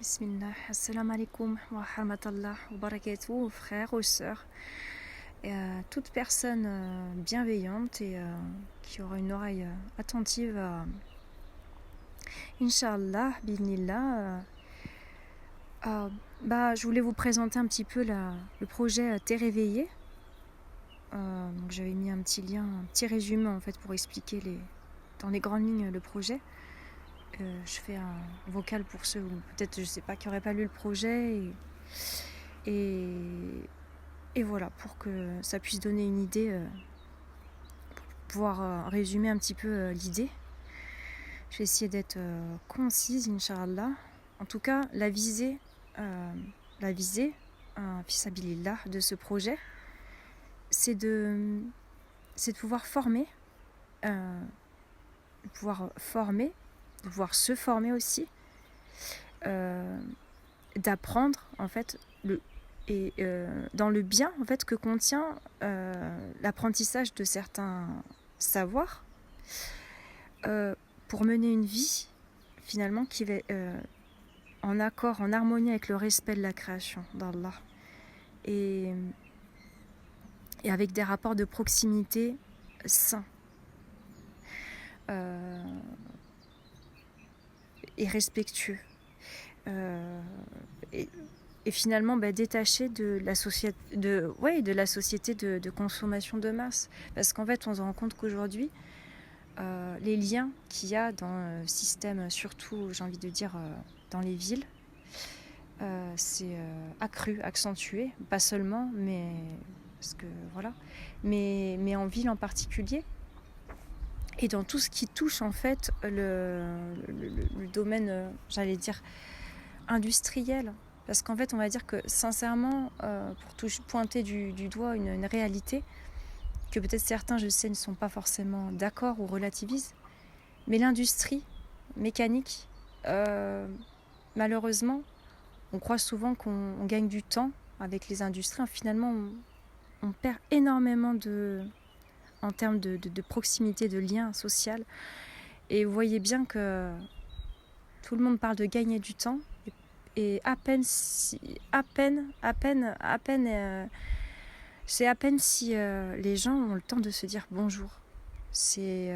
Bismillah, assalamu alaikum wa rahmatullah wa barakatuh, frères ou sœurs, et toute personne bienveillante et qui aura une oreille attentive à Inch'Allah, Bismillah. Je voulais vous présenter un petit peu le projet T'es réveillé. Donc j'avais mis un petit lien, un petit résumé en fait pour expliquer dans les grandes lignes le projet. Je fais un vocal pour ceux peut-être je sais pas qui n'auraient pas lu le projet et voilà pour que ça puisse donner une idée, pour pouvoir résumer un petit peu l'idée. Je vais essayer d'être concise, Inch'Allah. En tout cas, la visée, fisabilillah, de ce projet, c'est de pouvoir former, de pouvoir se former aussi, d'apprendre en fait dans le bien en fait que contient l'apprentissage de certains savoirs, pour mener une vie finalement qui va en accord, en harmonie avec le respect de la création d'Allah et avec des rapports de proximité sains et respectueux, et finalement détaché de la société de consommation de masse, parce qu'en fait on se rend compte qu'aujourd'hui les liens qu'il y a dans le système, surtout j'ai envie de dire dans les villes, c'est accru, accentué, pas seulement, mais parce que voilà, mais en ville en particulier. Et dans tout ce qui touche en fait le domaine, j'allais dire, industriel. Parce qu'en fait, on va dire que sincèrement, pour pointer du doigt une réalité, que peut-être certains, je sais, ne sont pas forcément d'accord ou relativisent, mais l'industrie mécanique, malheureusement, on croit souvent qu'on gagne du temps avec les industries. Finalement, on perd énormément en termes de proximité, de lien social. Et vous voyez bien que tout le monde parle de gagner du temps, et c'est à peine si les gens ont le temps de se dire bonjour. C'est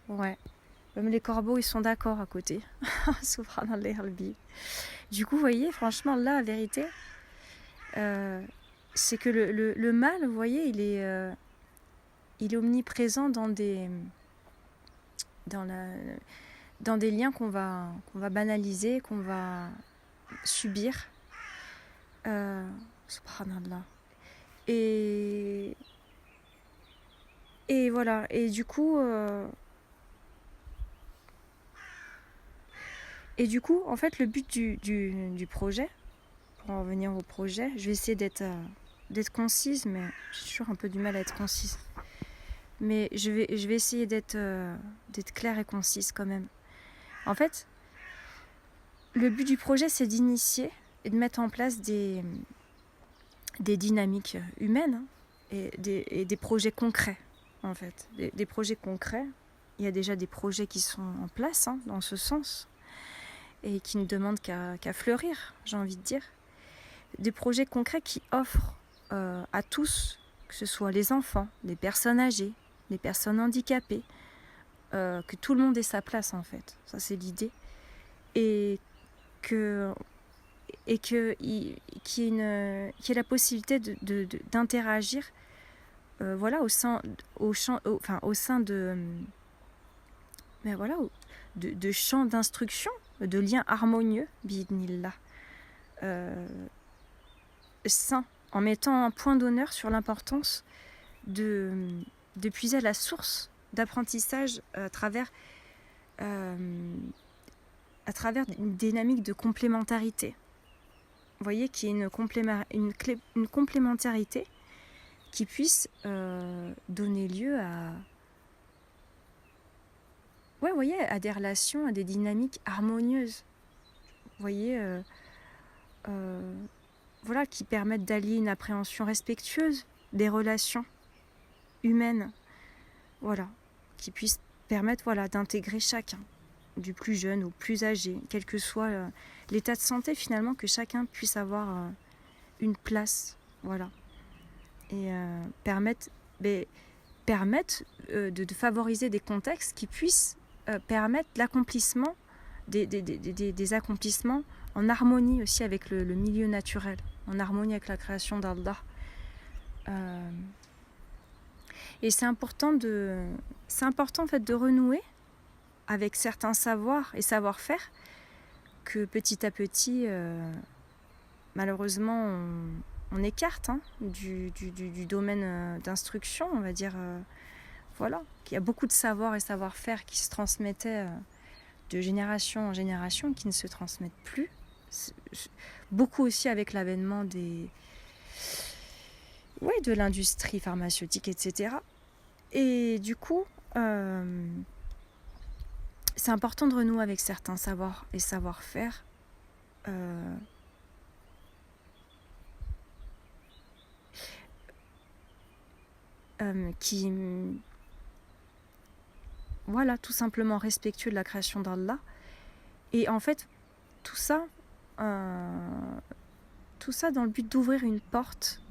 ouais, même les corbeaux ils sont d'accord à côté. Subhanallah albi. Du coup, vous voyez, franchement, là, la vérité, c'est que le mal, vous voyez, il est omniprésent dans des liens qu'on va banaliser, qu'on va subir. Subhanallah. Et voilà. Et du coup, en fait, le but du projet, pour en revenir au projet, je vais essayer d'être concise, mais j'ai toujours un peu du mal à être concise. Mais je vais essayer d'être claire et concise quand même. En fait, le but du projet, c'est d'initier et de mettre en place des dynamiques humaines, et des projets concrets, en fait. Des projets concrets. Il y a déjà des projets qui sont en place dans ce sens et qui ne demandent qu'à fleurir, j'ai envie de dire. Des projets concrets qui offrent à tous, que ce soit les enfants, les personnes âgées, les personnes handicapées, que tout le monde ait sa place en fait. Ça c'est l'idée. Et qu'il y ait la possibilité d'interagir au sein de champs d'instruction, de liens harmonieux, bi'idnillah, sains, en mettant un point d'honneur sur l'importance de puiser à la source d'apprentissage à travers une dynamique de complémentarité. Vous voyez, qu'il y ait une complémentarité qui puisse donner lieu à des relations, à des dynamiques harmonieuses. Vous voyez, qui permettent d'allier une appréhension respectueuse des relations humaines, qui puisse permettre d'intégrer chacun. du plus jeune au plus âgé, quel que soit l'état de santé finalement, que chacun puisse avoir une place, voilà, et permettre de favoriser des contextes qui puissent permettre l'accomplissement des accomplissements en harmonie aussi avec le milieu naturel, en harmonie avec la création d'Allah. Et c'est important en fait de renouer avec certains savoirs et savoir-faire que petit à petit, malheureusement, on écarte du domaine d'instruction, on va dire. Voilà, qu'il y a beaucoup de savoirs et savoir-faire qui se transmettaient de génération en génération, qui ne se transmettent plus. Beaucoup aussi avec l'avènement de l'industrie pharmaceutique, etc. Et du coup, c'est important de renouer avec certains savoirs et savoir-faire qui, voilà, tout simplement respectueux de la création d'Allah. Et en fait, tout ça dans le but d'ouvrir une porte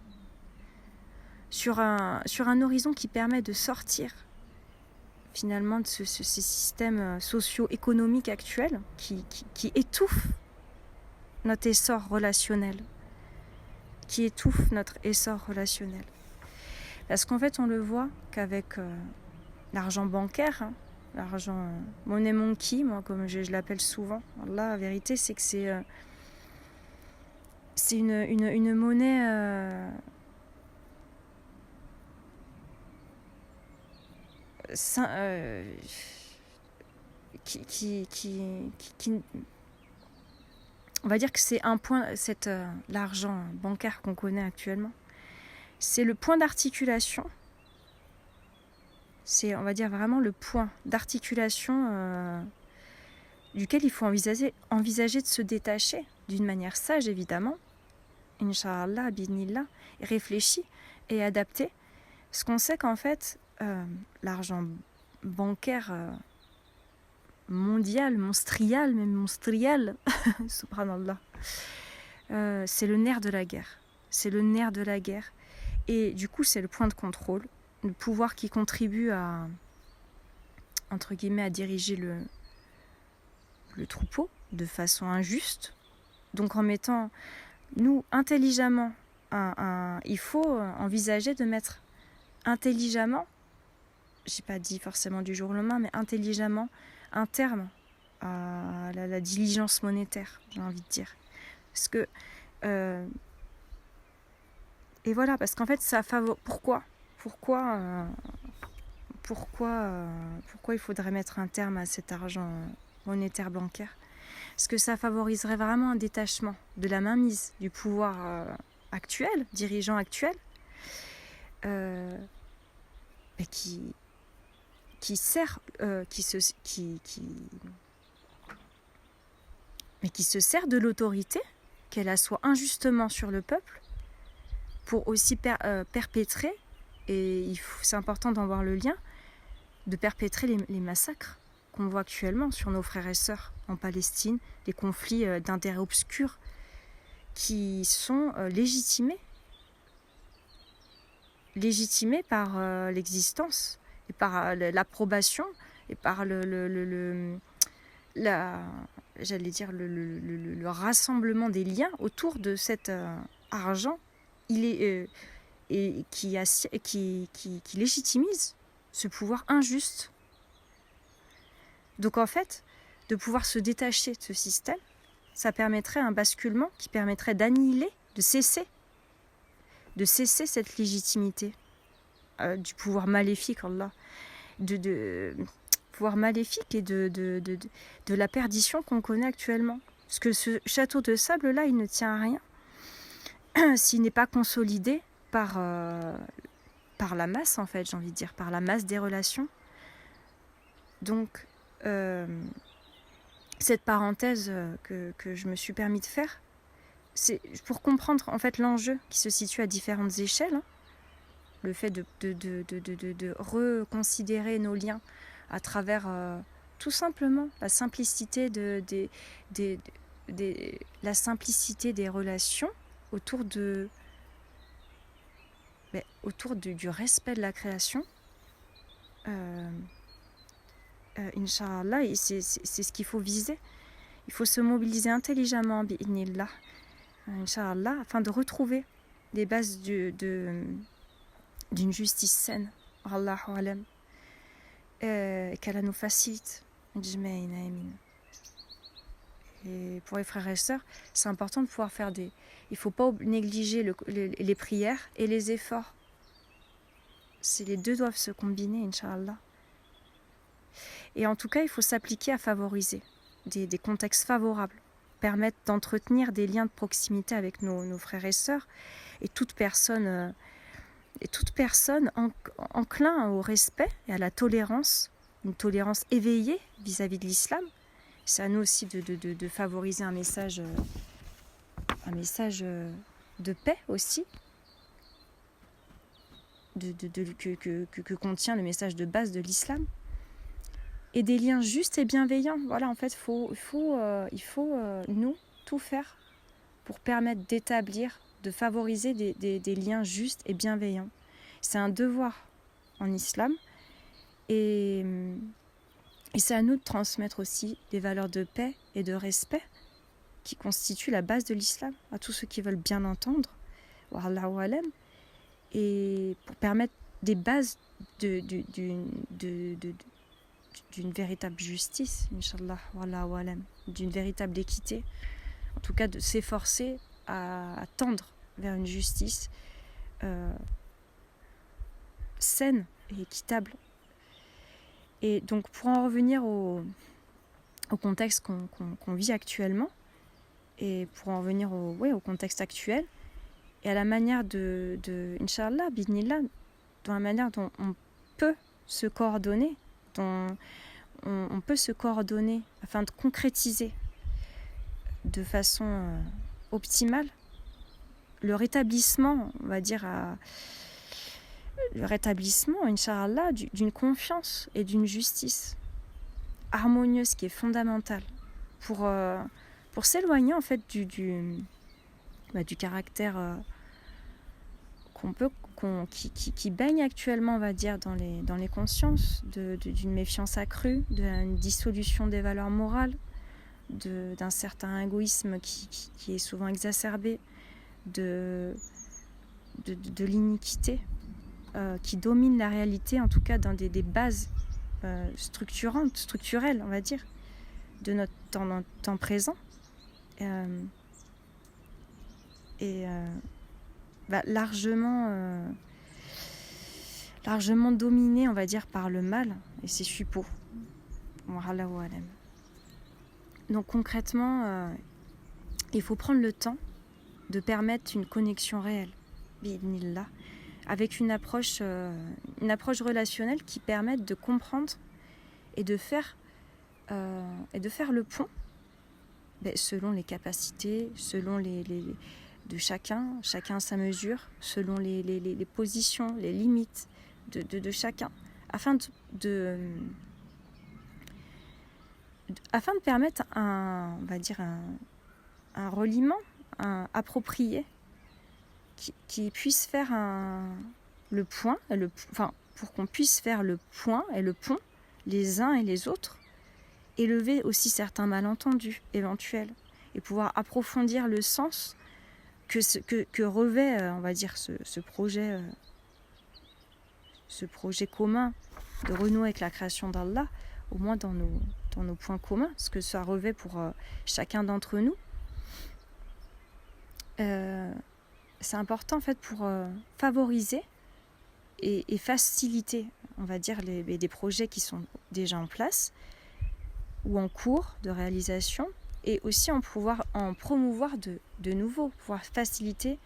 sur un horizon qui permet de sortir finalement de ces systèmes socio-économiques actuels qui étouffent notre essor relationnel. Parce qu'en fait, on le voit qu'avec l'argent bancaire, l'argent money monkey, moi, comme je l'appelle souvent, la vérité, c'est que c'est une monnaie qui on va dire que c'est un point, l'argent bancaire qu'on connaît actuellement, c'est le point d'articulation. C'est, on va dire, vraiment le point d'articulation duquel il faut envisager de se détacher d'une manière sage, évidemment, Inch'Allah, Bidnillah, et réfléchi et adapté. Parce qu'on sait qu'en fait, l'argent bancaire mondial, monstrial, subhanallah, c'est le nerf de la guerre. Et du coup, c'est le point de contrôle, le pouvoir qui contribue à, entre guillemets, à diriger le troupeau de façon injuste. Donc en mettant, nous, intelligemment, il faut envisager de mettre intelligemment, j'ai pas dit forcément du jour au lendemain, mais intelligemment, un terme à la diligence monétaire, j'ai envie de dire. Parce que et voilà, parce qu'en fait, ça favorise. Pourquoi il faudrait mettre un terme à cet argent monétaire bancaire? Parce que ça favoriserait vraiment un détachement de la mainmise du pouvoir actuel, dirigeant actuel, et qui se sert de l'autorité qu'elle assoit injustement sur le peuple pour aussi perpétrer, et c'est important d'en voir le lien, de perpétrer les massacres qu'on voit actuellement sur nos frères et sœurs en Palestine, des conflits d'intérêt obscurs qui sont légitimés par l'existence et par l'approbation et par le rassemblement des liens autour de cet argent et qui légitimise ce pouvoir injuste. Donc en fait, de pouvoir se détacher de ce système, ça permettrait un basculement qui permettrait d'annihiler, de cesser cette légitimité du pouvoir maléfique, Allah, de pouvoir maléfique et de la perdition qu'on connaît actuellement. Parce que ce château de sable-là, il ne tient à rien s'il n'est pas consolidé par la masse, en fait, j'ai envie de dire, par la masse des relations. Donc, cette parenthèse que je me suis permis de faire, c'est pour comprendre en fait l'enjeu qui se situe à différentes échelles, le fait de reconsidérer nos liens à travers tout simplement la simplicité la simplicité des relations autour du respect de la création. Inch'Allah, et c'est ce qu'il faut viser. Il faut se mobiliser intelligemment, bi'idnillah, Inch'Allah, afin de retrouver les bases d'une justice saine. Allahu alam. Qu'elle nous facilite. Et pour les frères et sœurs, c'est important de pouvoir faire il ne faut pas négliger les prières et les efforts. Les deux doivent se combiner, Inch'Allah. Et en tout cas, il faut s'appliquer à favoriser des contextes favorables, permettre d'entretenir des liens de proximité avec nos frères et sœurs et toute personne enclin au respect et à la tolérance, une tolérance éveillée vis-à-vis de l'islam. C'est à nous aussi de favoriser un message de paix aussi, que contient le message de base de l'islam. Et des liens justes et bienveillants. Voilà, en fait, il faut nous, tout faire pour permettre d'établir, de favoriser des liens justes et bienveillants. C'est un devoir en islam. Et c'est à nous de transmettre aussi des valeurs de paix et de respect qui constituent la base de l'islam, à tous ceux qui veulent bien entendre. Wallahu alam. Et pour permettre des bases d'une véritable justice, Inch'Allah, wallahu alam, d'une véritable équité, en tout cas de s'efforcer à tendre vers une justice saine et équitable. Et donc pour en revenir au contexte qu'on vit actuellement, et pour en revenir au contexte actuel, et à la manière de Inch'Allah, bidnillah, dans la manière dont on peut se coordonner, dont on peut se coordonner afin de concrétiser de façon optimale le rétablissement, on va dire, Inch'Allah, d'une confiance et d'une justice harmonieuse qui est fondamentale pour s'éloigner en fait du caractère qui baigne actuellement, on va dire, dans les consciences, d'une méfiance accrue, d'une dissolution des valeurs morales, d'un certain égoïsme qui est souvent exacerbé, de l'iniquité qui domine la réalité, en tout cas dans des bases structurelles, on va dire, de notre temps présent. Largement dominé, on va dire, par le mal et ses suppôts. Donc concrètement, il faut prendre le temps de permettre une connexion réelle, bi'idnillah, avec une approche relationnelle qui permette de comprendre et de faire le pont selon les capacités, selon de chacun à sa mesure, selon les positions, les limites de chacun, afin de permettre un reliement approprié qui puisse faire le point, pour qu'on puisse faire le point et le pont les uns et les autres, et lever aussi certains malentendus éventuels, et pouvoir approfondir le sens que revêt, on va dire, ce projet commun de renouer avec la création d'Allah, au moins dans nos points communs, ce que ça revêt pour chacun d'entre nous. C'est important en fait pour favoriser et faciliter, on va dire, des projets qui sont déjà en place ou en cours de réalisation, et aussi en promouvoir de nouveaux, pouvoir faciliter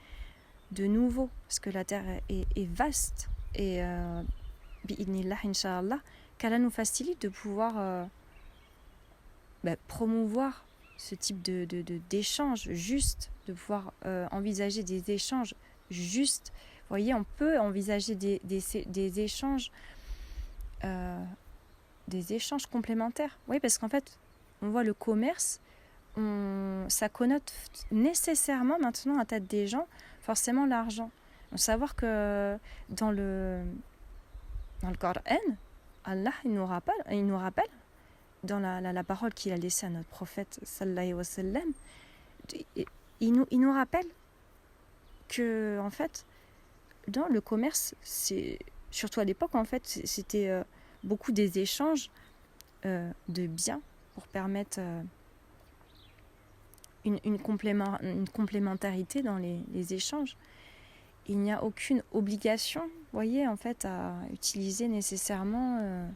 de nouveaux, parce que la terre est vaste, et bi'idnillah, incha'Allah, qu'Allah nous facilite de pouvoir promouvoir ce type d'échanges justes, de pouvoir envisager des échanges justes. Vous voyez, on peut envisager des échanges des échanges complémentaires. Oui, parce qu'en fait, on voit le commerce, ça connote nécessairement maintenant à tête des gens forcément l'argent. Il faut savoir que dans le Coran, Allah il nous rappelle dans la parole qu'il a laissée à notre prophète sallallahu alayhi wa sallam, il nous rappelle que en fait dans le commerce, c'est surtout à l'époque en fait c'était beaucoup des échanges de biens pour permettre une complémentarité dans les échanges. Il n'y a aucune obligation, voyez, en fait, à utiliser nécessairement.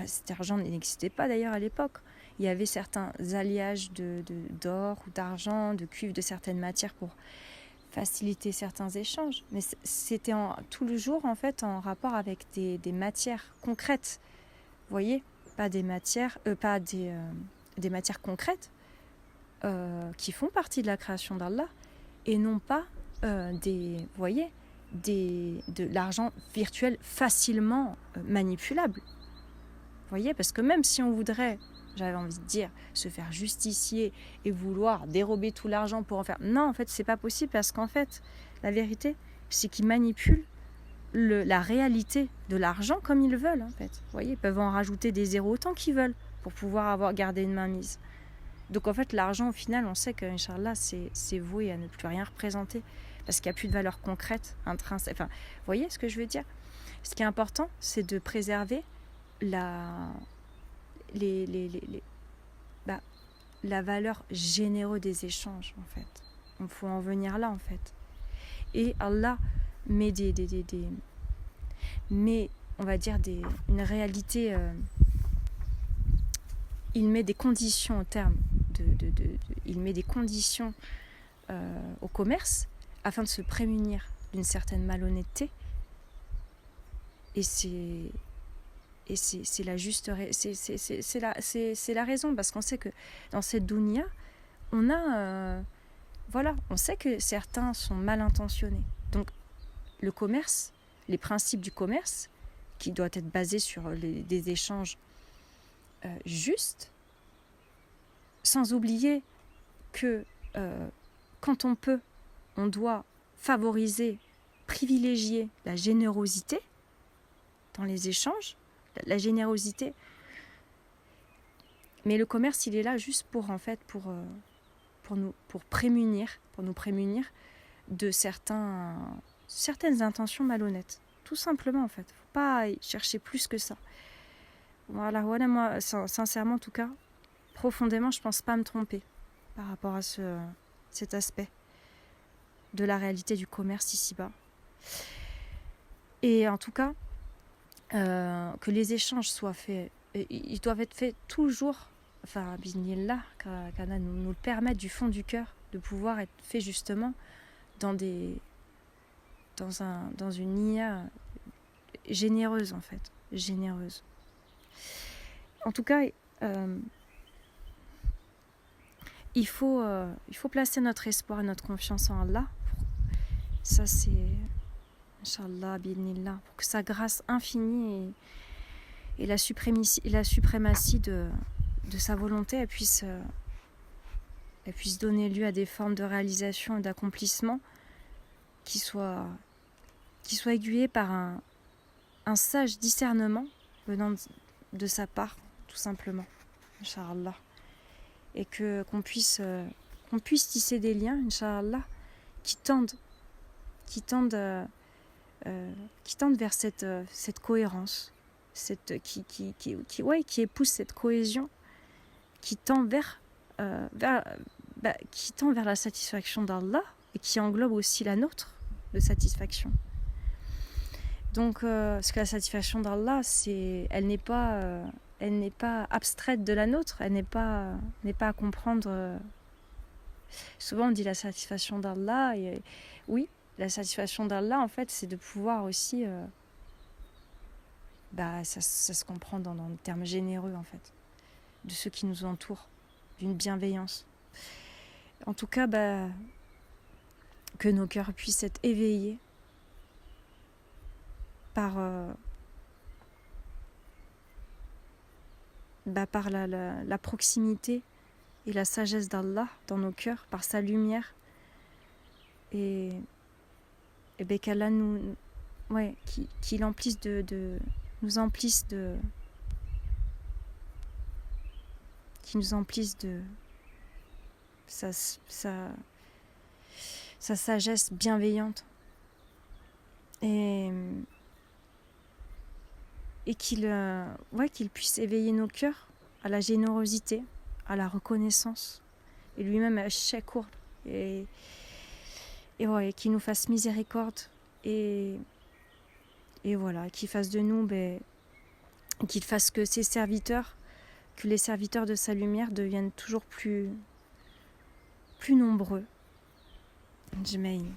Cet argent n'existait pas d'ailleurs à l'époque. Il y avait certains alliages d'or ou d'argent, de cuivre, de certaines matières pour faciliter certains échanges. Mais c'était tout le jour en fait en rapport avec des matières concrètes. Vous voyez, pas des matières concrètes qui font partie de la création d'Allah et non pas de l'argent virtuel facilement manipulable. Vous voyez, parce que même si on voudrait, j'avais envie de dire, se faire justicier et vouloir dérober tout l'argent pour en faire... Non, en fait, c'est pas possible parce qu'en fait, la vérité, c'est qu'ils manipulent la réalité de l'argent comme ils veulent, en fait. Vous voyez, ils peuvent en rajouter des zéros autant qu'ils veulent pour pouvoir garder une mainmise. Donc en fait, l'argent, au final, on sait que, Inch'Allah, c'est voué à ne plus rien représenter parce qu'il n'y a plus de valeur concrète, intrinsèque. Enfin, vous voyez ce que je veux dire ? Ce qui est important, c'est de préserver la valeur généreuse des échanges, en fait. Il faut en venir là, en fait. Et Allah met on va dire, une réalité... il met des conditions au terme il met des conditions au commerce afin de se prémunir d'une certaine malhonnêteté et c'est la juste c'est la raison parce qu'on sait que dans cette dunya on a on sait que certains sont mal intentionnés, donc le commerce, les principes du commerce qui doit être basé sur des échanges justes, sans oublier que quand on peut, on doit favoriser, privilégier la générosité dans les échanges, la générosité. Mais le commerce, il est là juste pour nous prémunir de certaines intentions malhonnêtes. Tout simplement, en fait. Faut pas y chercher plus que ça. Voilà, moi, sincèrement, en tout cas, profondément, je pense pas me tromper par rapport à cet aspect de la réalité du commerce ici-bas. Et en tout cas, que les échanges soient faits, ils doivent être faits toujours, enfin, bismillah, qu'Allah nous le permette du fond du cœur, de pouvoir être faits justement dans une IA généreuse, en fait, généreuse. En tout cas, il faut placer notre espoir et notre confiance en Allah. Ça, c'est Inch'Allah, bi'idhnillah, pour que sa grâce infinie et la suprématie de sa volonté elle puisse donner lieu à des formes de réalisation et d'accomplissement qui soient aiguillées par un sage discernement venant de sa part, tout simplement, Inch'Allah. Et qu'on puisse tisser des liens, Inch'Allah, qui tendent vers cette cohérence, qui épouse cette cohésion, qui tend vers la satisfaction d'Allah et qui englobe aussi la nôtre de satisfaction. Donc, parce que la satisfaction d'Allah, elle n'est pas abstraite de la nôtre, elle n'est pas à comprendre. Souvent on dit la satisfaction d'Allah, et oui, la satisfaction d'Allah, en fait, c'est de pouvoir aussi, ça se comprend dans des termes généreux, en fait, de ceux qui nous entourent, d'une bienveillance. En tout cas, que nos cœurs puissent être éveillés par par la proximité et la sagesse d'Allah dans nos cœurs, par sa lumière, et qu'Allah qu'il emplisse nous emplisse de sa sagesse bienveillante, et qu'il puisse éveiller nos cœurs à la générosité, à la reconnaissance, et lui-même à Shakur, et qu'il nous fasse miséricorde, et voilà, qu'il fasse de nous, qu'il fasse que les serviteurs de sa lumière deviennent toujours plus nombreux. Amen.